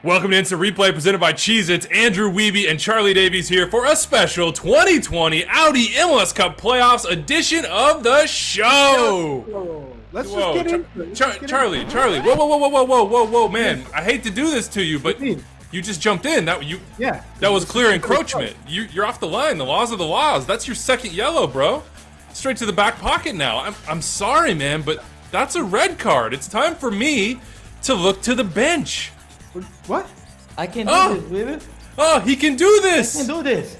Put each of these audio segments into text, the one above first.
Welcome to Instant Replay presented by Cheez-Its. Andrew Wiebe and Charlie Davies here for a special 2020 Audi MLS Cup Playoffs edition of the show. Let's just get into it. Charlie, whoa, man. I hate to do this to you, but you just jumped in. That was clear encroachment. You're off the line. The laws are the laws. That's your second yellow, bro. Straight to the back pocket now. I'm sorry, man, but that's a red card. It's time for me to look to the bench. What? I can do this, Wiebe. Oh, he can do this! I can do this.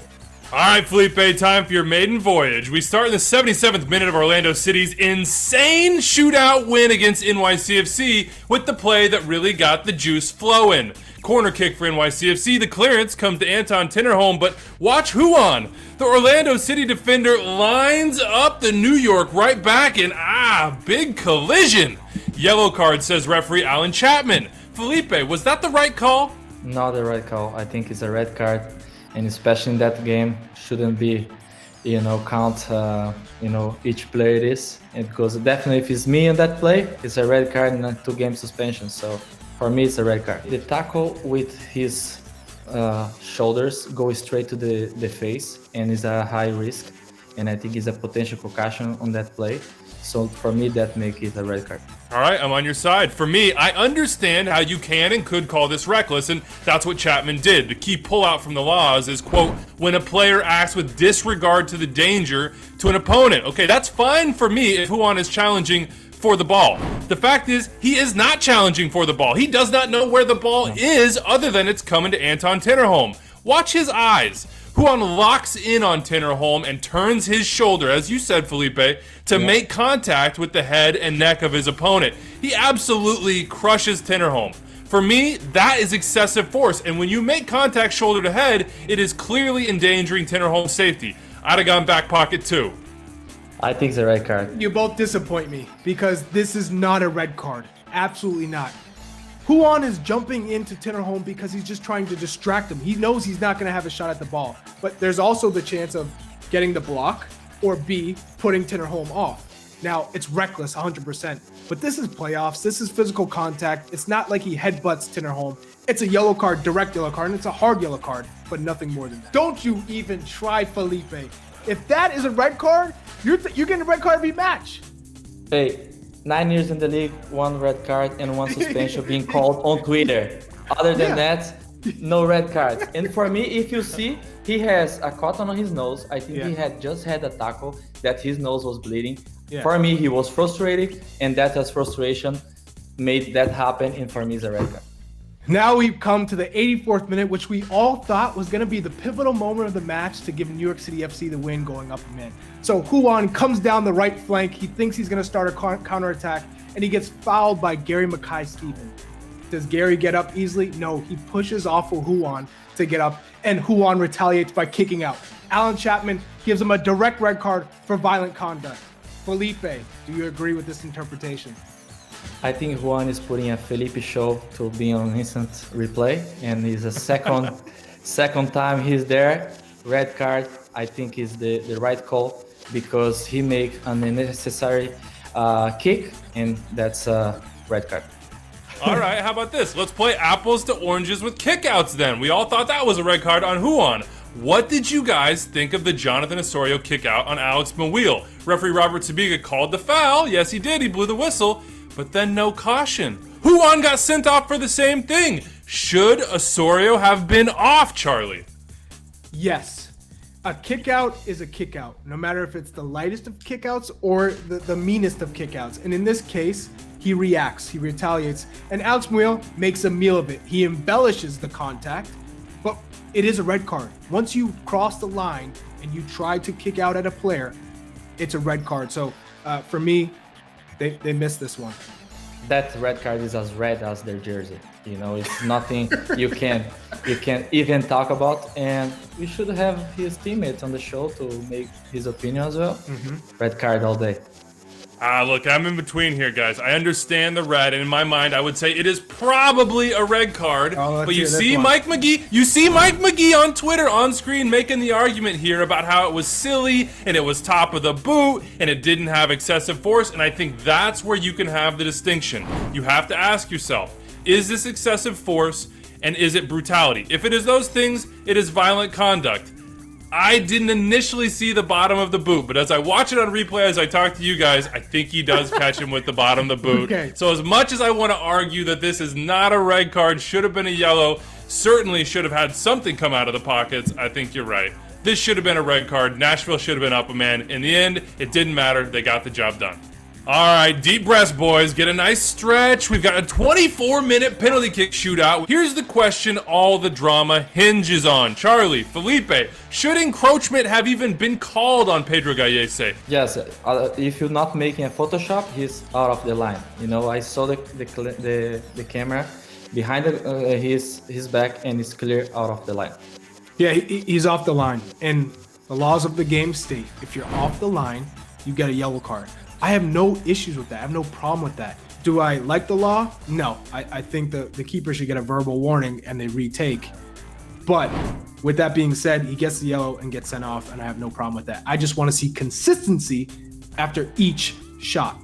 All right, Felipe, time for your maiden voyage. We start in the 77th minute of Orlando City's insane shootout win against NYCFC with the play that really got the juice flowing. Corner kick for NYCFC. The clearance comes to Anton Tinnerholm, but watch Huon. The Orlando City defender lines up the New York right back and big collision. Yellow card, says referee Alan Chapman. Felipe, was that the right call? Not the right call. I think it's a red card, and especially in that game, shouldn't be, count, each player it is. Because definitely if it's me in that play, it's a red card and a 2-game suspension. So for me, it's a red card. The tackle with his shoulders go straight to the face, and is a high risk. And I think it's a potential concussion on that play. So for me, that makes it a red card. All right, I'm on your side. For me, I understand how you can and could call this reckless, and that's what Chapman did. The key pullout from the laws is, quote, when a player acts with disregard to the danger to an opponent. Okay, that's fine for me if Huon is challenging for the ball. The fact is, he is not challenging for the ball. He does not know where the ball is other than it's coming to Anton Tinnerholm. Watch his eyes. Huon locks in on Tinnerholm and turns his shoulder, as you said, Felipe, to make contact with the head and neck of his opponent. He absolutely crushes Tinnerholm. For me, that is excessive force, and when you make contact shoulder to head, it is clearly endangering Tinnerholm's safety. I'd have gone back pocket too. I think it's a red card. You both disappoint me because this is not a red card. Absolutely not. Huon is jumping into Tinnerholm because he's just trying to distract him. He knows he's not going to have a shot at the ball. But there's also the chance of getting the block or B, putting Tinnerholm off. Now, it's reckless 100%. But this is playoffs. This is physical contact. It's not like he headbutts Tinnerholm. It's a yellow card, direct yellow card, and it's a hard yellow card, but nothing more than that. Don't you even try, Felipe. If that is a red card, you're getting a red card every match. Hey. 9 years in the league, 1 red card and 1 suspension being called on Twitter. Other than that, no red cards. And for me, if you see, he has a cotton on his nose. I think he had just had a tackle that his nose was bleeding. For me, he was frustrated, and that as frustration made that happen. And for me, it's a red card. Now we've come to the 84th minute, which we all thought was going to be the pivotal moment of the match to give New York City FC the win going up a man. So Huon comes down the right flank. He thinks he's going to start a counterattack, and he gets fouled by Gary Mackay-Steven. Does Gary get up easily? No, he pushes off for Huon to get up, and Huon retaliates by kicking out. Alan Chapman gives him a direct red card for violent conduct. Felipe, do you agree with this interpretation? I think Huon is putting a Felipe show to be on instant replay, and it's a second time he's there. Red card, I think, is the right call because he make an unnecessary kick, and that's a red card. All right, how about this? Let's play apples to oranges with kickouts then. We all thought that was a red card on Huon. What did you guys think of the Jonathan Osorio kickout on Alex Mawil? Referee Robert Sabiga called the foul. Yes, he did. He blew the whistle. But then no caution. Huon got sent off for the same thing. Should Osorio have been off, Charlie? Yes. A kickout is a kickout, no matter if it's the lightest of kickouts or the meanest of kickouts. And in this case, he reacts, he retaliates, and Alex Mawil makes a meal of it. He embellishes the contact, but it is a red card. Once you cross the line and you try to kick out at a player, it's a red card. So for me, they missed this one. That red card is as red as their jersey. It's nothing you can even talk about. And we should have his teammates on the show to make his opinion as well. Red card all day. Look, I'm in between here, guys. I understand the red, and in my mind, I would say it is probably a red card. But you see Mike McGee on Twitter on screen making the argument here about how it was silly and it was top of the boot and it didn't have excessive force, and I think that's where you can have the distinction. You have to ask yourself, is this excessive force? And is it brutality? If it is those things, it is violent conduct. I didn't initially see the bottom of the boot, but as I watch it on replay, as I talk to you guys, I think he does catch him with the bottom of the boot. Okay. So as much as I want to argue that this is not a red card, should have been a yellow, certainly should have had something come out of the pockets, I think you're right. This should have been a red card. Nashville should have been up a man. In the end, it didn't matter. They got the job done. All right, deep breaths, boys. Get a nice stretch. We've got a 24-minute penalty kick shootout. Here's the question all the drama hinges on. Charlie, Felipe, should encroachment have even been called on Pedro Gallese? Yes, if you're not making a Photoshop, he's out of the line. You know, I saw the camera behind his back, and it's clear out of the line. Yeah, he's off the line. And the laws of the game state, if you're off the line, you get a yellow card. I have no issues with that. I have no problem with that. Do I like the law? No. I think the keeper should get a verbal warning and they retake. But with that being said, he gets the yellow and gets sent off, and I have no problem with that. I just want to see consistency after each shot.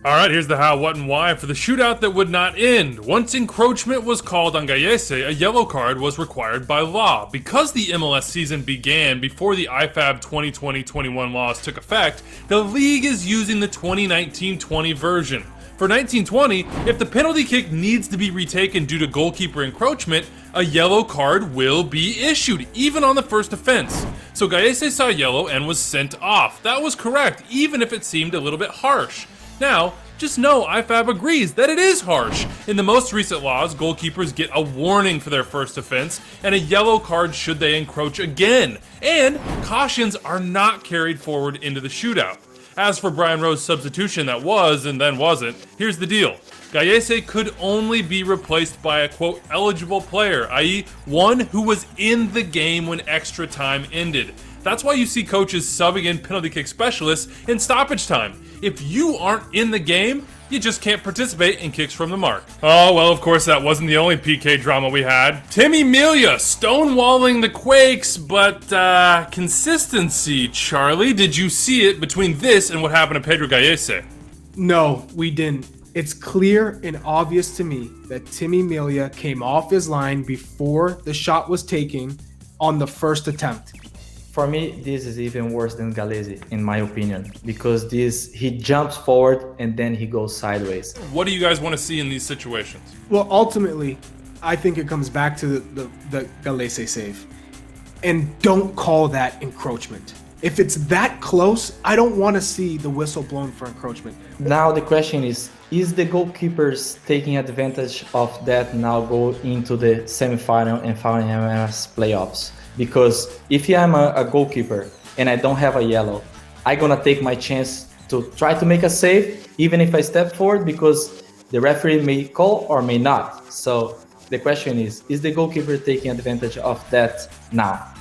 All right, here's the how, what, and why for the shootout that would not end. Once encroachment was called on Gallese, a yellow card was required by law. Because the MLS season began before the IFAB 2020-21 laws took effect, the league is using the 2019-20 version. For 1920, if the penalty kick needs to be retaken due to goalkeeper encroachment, a yellow card will be issued, even on the first offense. So Gallese saw yellow and was sent off. That was correct, even if it seemed a little bit harsh. Now, just know IFAB agrees that it is harsh. In the most recent laws, goalkeepers get a warning for their first offense and a yellow card should they encroach again. And cautions are not carried forward into the shootout. As for Brian Rowe's substitution that was and then wasn't, here's the deal. Gallese could only be replaced by a, quote, eligible player, i.e. one who was in the game when extra time ended. That's why you see coaches subbing in penalty kick specialists in stoppage time. If you aren't in the game, you just can't participate in kicks from the mark. Oh, well, of course, that wasn't the only PK drama we had. Timmy Melia stonewalling the Quakes, but consistency, Charlie. Did you see it between this and what happened to Pedro Gallese? No, we didn't. It's clear and obvious to me that Timmy Melia came off his line before the shot was taken on the first attempt. For me, this is even worse than Gallese, in my opinion, because he jumps forward and then he goes sideways. What do you guys want to see in these situations? Well, ultimately, I think it comes back to the Gallese save. And don't call that encroachment. If it's that close, I don't want to see the whistle blown for encroachment. Now the question is the goalkeepers taking advantage of that now go into the semifinal and final MLS playoffs? Because if I'm a goalkeeper and I don't have a yellow, I'm going to take my chance to try to make a save, even if I step forward, because the referee may call or may not. So the question is the goalkeeper taking advantage of that now?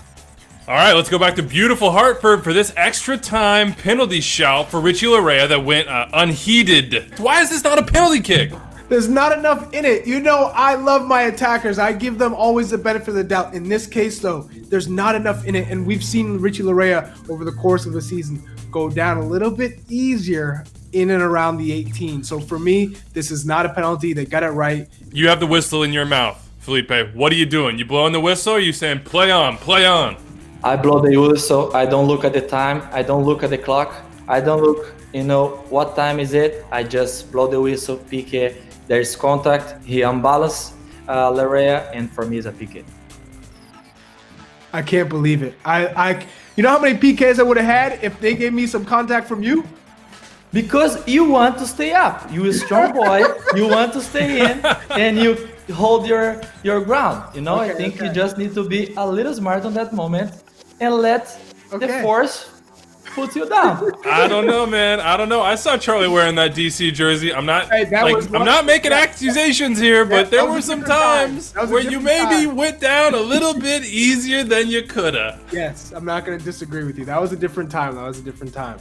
All right, let's go back to beautiful Hartford for this extra time penalty shout for Richie Larea that went unheeded. Why is this not a penalty kick? There's not enough in it. You know, I love my attackers. I give them always the benefit of the doubt. In this case, though, there's not enough in it. And we've seen Richie Larea over the course of the season go down a little bit easier in and around the 18. So for me, this is not a penalty. They got it right. You have the whistle in your mouth, Felipe. What are you doing? You blowing the whistle or are you saying play on, play on? I blow the whistle. I don't look at the time. I don't look at the clock. I don't look, what time is it. I just blow the whistle, PK. There's contact. He unbalanced Larea, and for me, it's a PK. I can't believe it. You know how many PKs I would have had if they gave me some contact from you? Because you want to stay up. You're a strong boy. You want to stay in, and you hold your ground. I think you just need to be a little smart on that moment and let the force put you down. I don't know, man. I don't know. I saw Charlie wearing that DC jersey. I'm not I'm not making accusations here, but there were some times where you maybe went down a little bit easier than you coulda. Yes, I'm not going to disagree with you. That was a different time.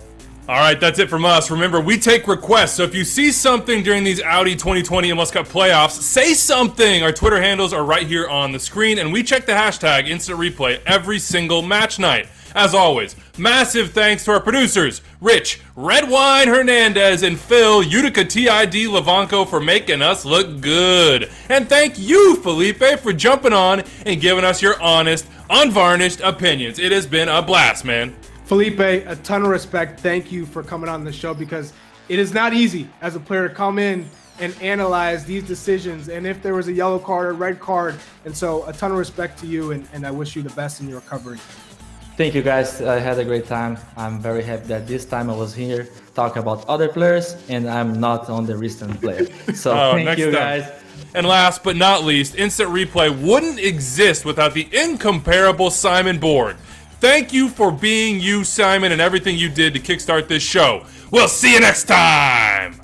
All right, that's it from us. Remember, we take requests, so if you see something during these Audi 2020 MLS Cup Playoffs, say something. Our Twitter handles are right here on the screen, and we check the hashtag Instant Replay every single match night. As always, massive thanks to our producers, Rich, Red Wine Hernandez, and Phil, Utica TID Levanco, for making us look good. And thank you, Felipe, for jumping on and giving us your honest, unvarnished opinions. It has been a blast, man. Felipe, a ton of respect. Thank you for coming on the show, because it is not easy as a player to come in and analyze these decisions, and if there was a yellow card or red card. And so a ton of respect to you, and I wish you the best in your recovery. Thank you guys. I had a great time. I'm very happy that this time I was here talking about other players and I'm not on the recent player. So thank you guys. And last but not least, Instant Replay wouldn't exist without the incomparable Simon Borg. Thank you for being you, Simon, and everything you did to kickstart this show. We'll see you next time.